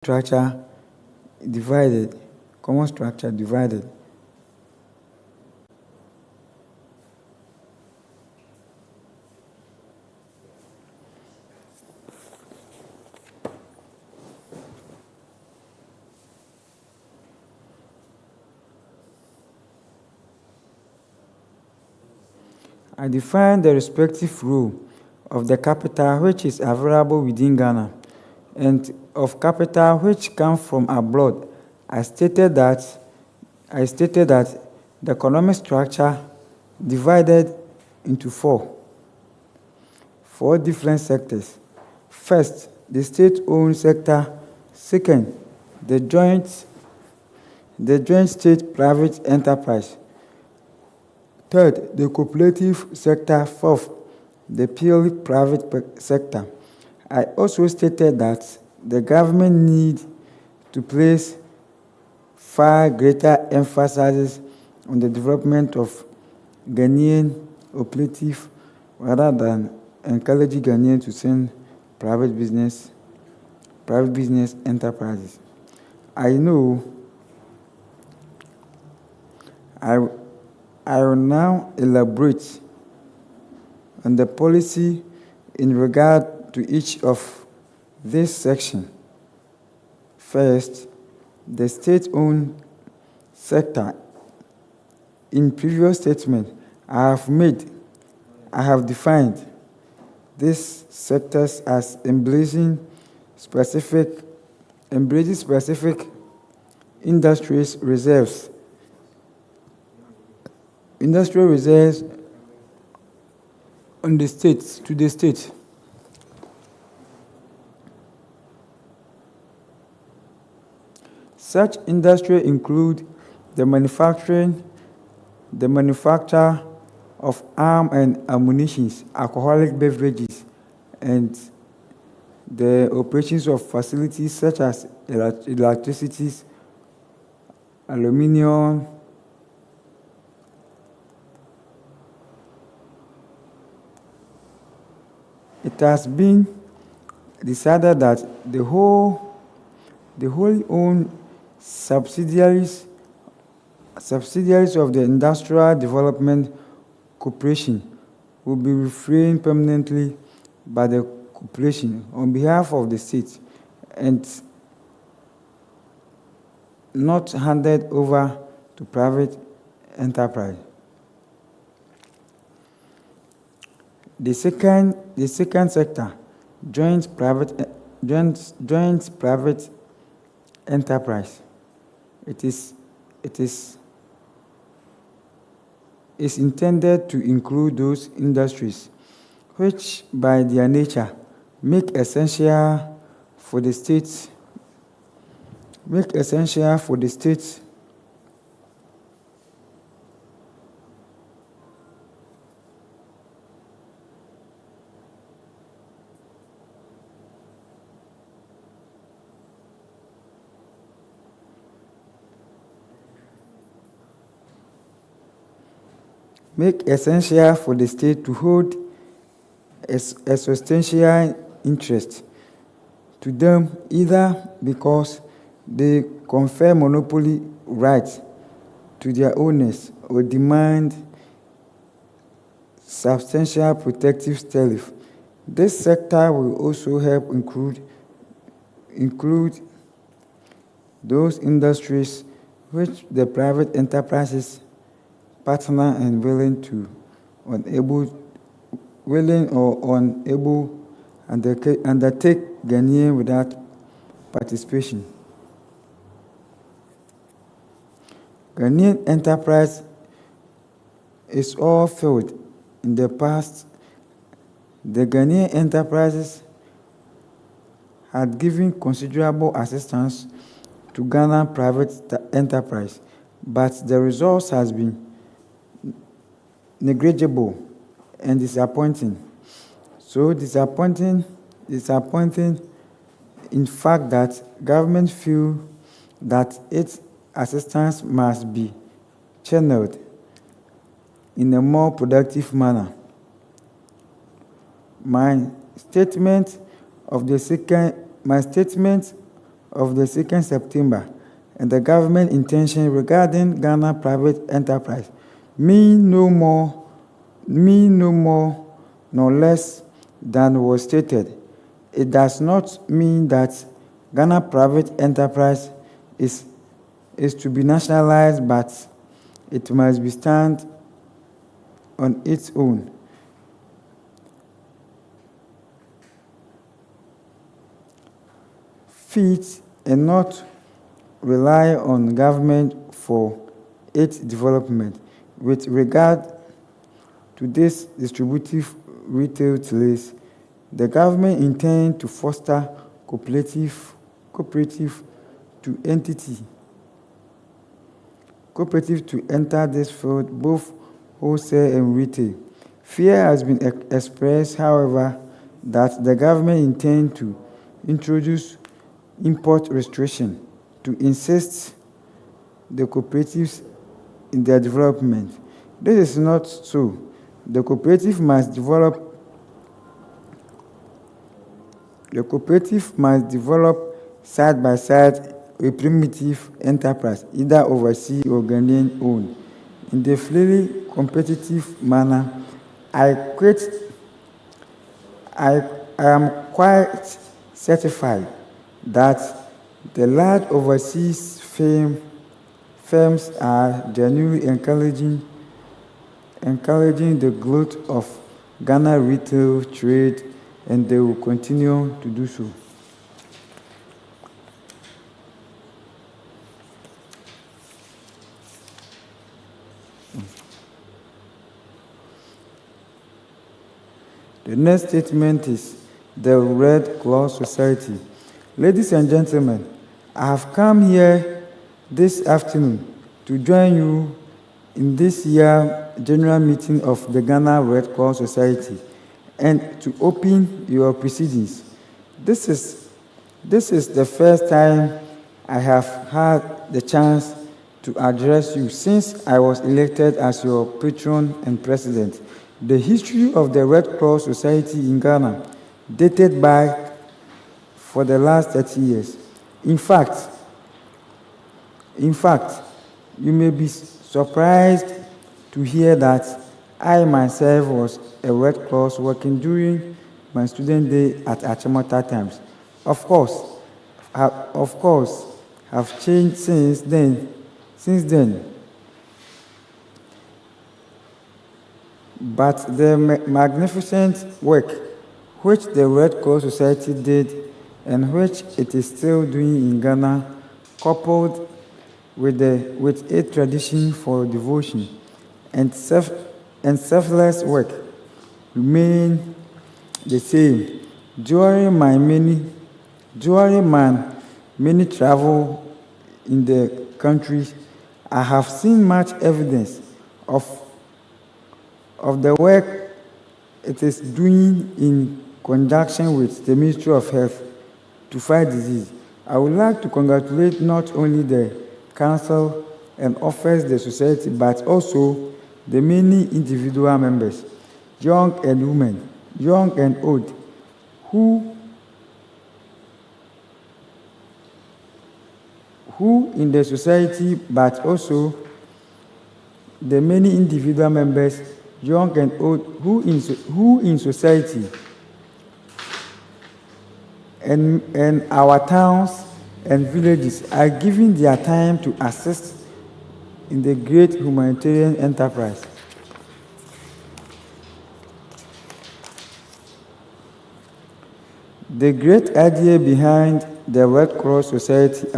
structure divided. Common structure divided. I define the respective role of the capital which is available within Ghana and of capital which comes from abroad. I stated that the economic structure divided into four different sectors. First, the state-owned sector. Second, the joint state-private enterprise. Third, the cooperative sector. Fourth, the purely private sector. I also stated that the government needs to place far greater emphasis on the development of Ghanaian operative rather than encouraging Ghanaians to send private business enterprises. I know I will now elaborate on the policy in regard to each of this section. First, the state-owned sector. In previous statement, I have defined these sectors as embracing specific industrial reserves on the states to the state. Such industry include the manufacture of arms and ammunition, alcoholic beverages, and the operations of facilities such as electricity, aluminium, it has been decided that the wholly owned subsidiaries of the Industrial Development Corporation will be refrained permanently by the corporation on behalf of the state and not handed over to private enterprise. The second sector, joint private enterprise. It is intended to include those industries which, by their nature, make essential for the state. Make essential for the state to hold a substantial interest to them, either because they confer monopoly rights to their owners or demand substantial protective tariff. This sector will also help include those industries which the private enterprises partner and willing or unable undertake Ghanaian without participation. Ghanaian enterprise is all failed. In the past, the Ghanaian enterprises had given considerable assistance to Ghana private enterprise, but the results has been negligible and disappointing. So disappointing in fact that government feel that its assistance must be channeled in a more productive manner. My statement of the 2nd September and the government intention regarding Ghana private enterprise mean no more nor less than was stated. It does not mean that Ghana private enterprise is to be nationalized, but it must be stand on its own. Feet and not rely on government for its development. With regard to this distributive retail place, the government intends to foster cooperative to enter this field, both wholesale and retail. Fear has been expressed, however, that the government intends to introduce import restriction to assist the cooperatives in their development. This is not so. The cooperative must develop side by side a primitive enterprise, either overseas or Ghanaian owned. In the freely competitive manner, I am quite certified that the large overseas firms are genuinely encouraging the growth of Ghana retail trade, and they will continue to do so. The next statement is the Red Cross Society. Ladies and gentlemen, I have come here this afternoon to join you in this year general meeting of the Ghana Red Cross Society and to open your proceedings. This is the first time I have had the chance to address you since I was elected as your patron and president. The history of the Red Cross Society in Ghana dated back for the last 30 years. In fact, you may be surprised to hear that I myself was a Red Cross working during my student day at Achimota times. Of course, have changed since then. But the magnificent work which the Red Cross Society did and which it is still doing in Ghana, coupled with a tradition for devotion and selfless work, remain the same. During my many travel in the country, I have seen much evidence of the work it is doing in conjunction with the Ministry of Health to fight disease. I would like to congratulate not only the Council and offers the society, but also the many individual members, young and women, young and old, who in the society, but also the many individual members, young and old, who in society and our towns and villages are giving their time to assist in the great humanitarian enterprise. The great idea behind the Red Cross Society